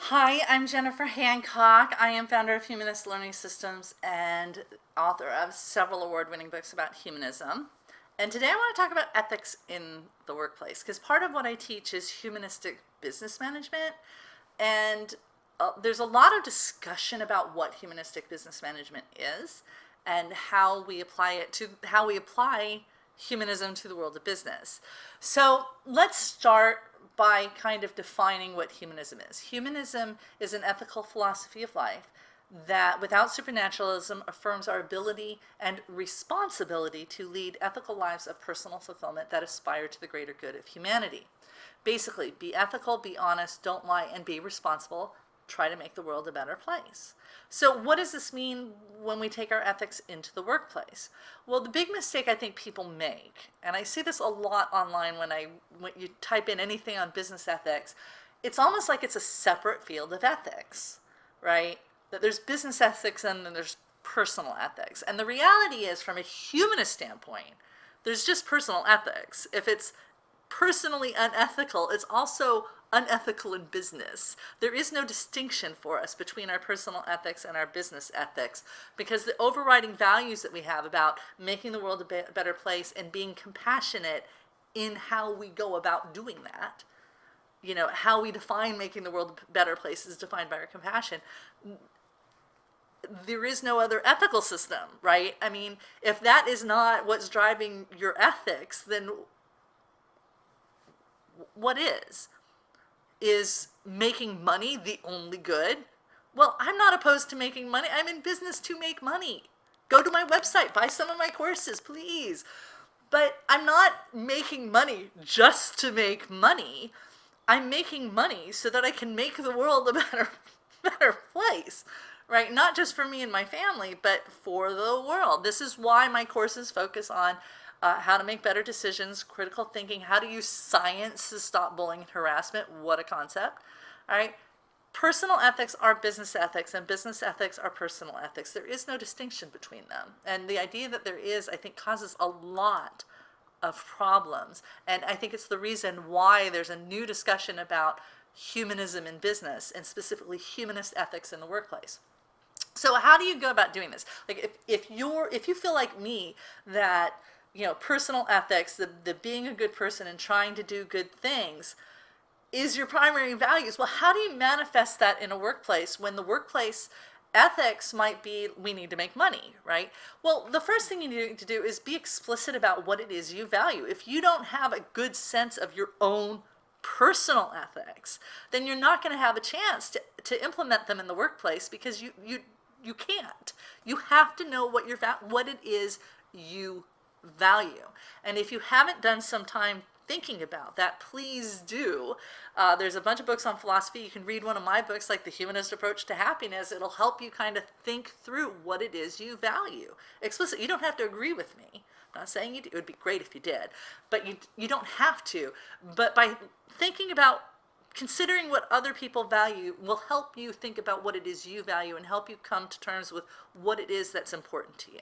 Hi, I'm Jennifer Hancock. I am founder of Humanist Learning Systems and author of several award-winning books about humanism. And today I want to talk about ethics in the workplace because part of what I teach is humanistic business management. And there's a lot of discussion about what humanistic business management is and how we apply humanism to the world of business. So let's start by kind of defining what humanism is. Humanism is an ethical philosophy of life that, without supernaturalism, affirms our ability and responsibility to lead ethical lives of personal fulfillment that aspire to the greater good of humanity. Basically, be ethical, be honest, don't lie, and be responsible. Try to make the world a better place. So what does this mean when we take our ethics into the workplace? Well, the big mistake I think people make, and I see this a lot online when you type in anything on business ethics, it's almost like it's a separate field of ethics, right? That there's business ethics and then there's personal ethics. And the reality is, from a humanist standpoint, there's just personal ethics. If it's personally unethical, it's also unethical in business. There is no distinction for us between our personal ethics and our business ethics because the overriding values that we have about making the world a better place and being compassionate in how we go about doing that, how we define making the world a better place is defined by our compassion. There is no other ethical system, right? I mean, if that is not what's driving your ethics, then what is? Is making money the only good? Well, I'm not opposed to making money. I'm in business to make money. Go to my website, buy some of my courses, please. But I'm not making money just to make money. I'm making money so that I can make the world a better place, right? Not just for me and my family, but for the world. This is why my courses focus on how to make better decisions, critical thinking, how to use science to stop bullying and harassment. What a concept. All right. Personal ethics are business ethics, and business ethics are personal ethics. There is no distinction between them. And the idea that there is, I think, causes a lot of problems. And I think it's the reason why there's a new discussion about humanism in business, and specifically humanist ethics in the workplace. So how do you go about doing this? Like if you feel like me that personal ethics, the being a good person and trying to do good things is your primary values. Well, how do you manifest that in a workplace when the workplace ethics might be, we need to make money, right? Well, the first thing you need to do is be explicit about what it is you value. If you don't have a good sense of your own personal ethics, then you're not going to have a chance to implement them in the workplace because you can't. You have to know what it is you value. And if you haven't done some time thinking about that, please do. There's a bunch of books on philosophy. You can read one of my books, like The Humanist Approach to Happiness. It'll help you kind of think through what it is you value. Explicit. You don't have to agree with me. I'm not saying you do. It would be great if you did, but you don't have to. But by thinking about, considering what other people value will help you think about what it is you value and help you come to terms with what it is that's important to you.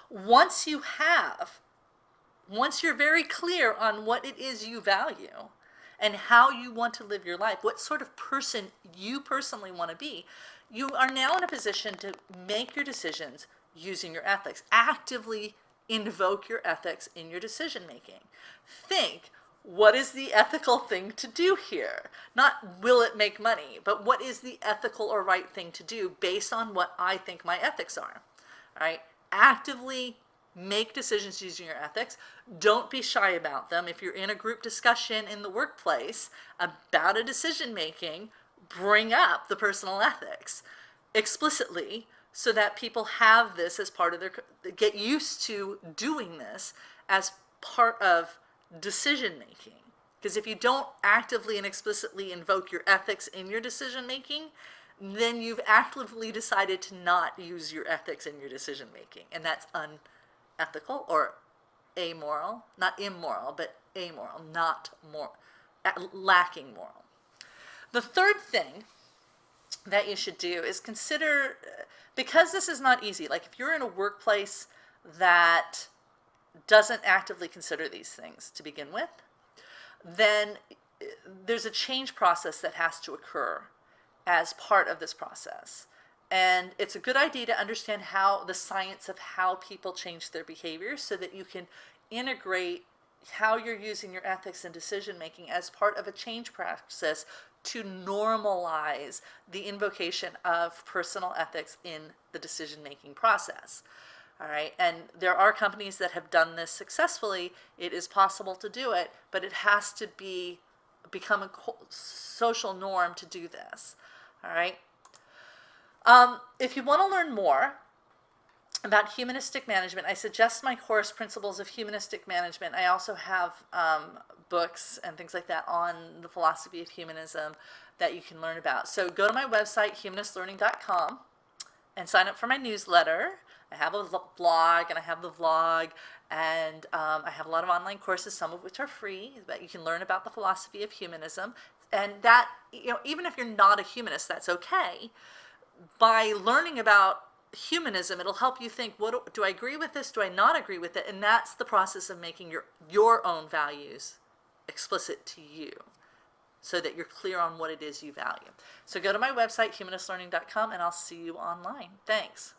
Once you're very clear on what it is you value and how you want to live your life, what sort of person you personally want to be, you are now in a position to make your decisions using your ethics. Actively invoke your ethics in your decision making. Think, what is the ethical thing to do here? Not will it make money, but what is the ethical or right thing to do based on what I think my ethics are. All right? Actively make decisions using your ethics. Don't be shy about them. If you're in a group discussion in the workplace about a decision making, bring up the personal ethics explicitly so that people have this as part of get used to doing this as part of decision making. Because if you don't actively and explicitly invoke your ethics in your decision making, then you've actively decided to not use your ethics in your decision making, and that's unethical or amoral. Not immoral, but amoral, not moral, lacking moral. The third thing that you should do is consider, because this is not easy, like if you're in a workplace that doesn't actively consider these things to begin with, then there's a change process that has to occur as part of this process. And it's a good idea to understand how the science of how people change their behavior so that you can integrate how you're using your ethics and decision making as part of a change process to normalize the invocation of personal ethics in the decision making process. All right, and there are companies that have done this successfully. It is possible to do it, but it has to become a social norm to do this. All right. If you want to learn more about humanistic management, I suggest my course, Principles of Humanistic Management. I also have books and things like that on the philosophy of humanism that you can learn about. So go to my website, humanistlearning.com, and sign up for my newsletter. I have a blog and I have the vlog, and I have a lot of online courses, some of which are free, that you can learn about the philosophy of humanism. And that, even if you're not a humanist, that's okay. By learning about humanism, it'll help you think, what do I agree with this? Do I not agree with it? And that's the process of making your own values explicit to you so that you're clear on what it is you value. So go to my website, humanistlearning.com, and I'll see you online. Thanks.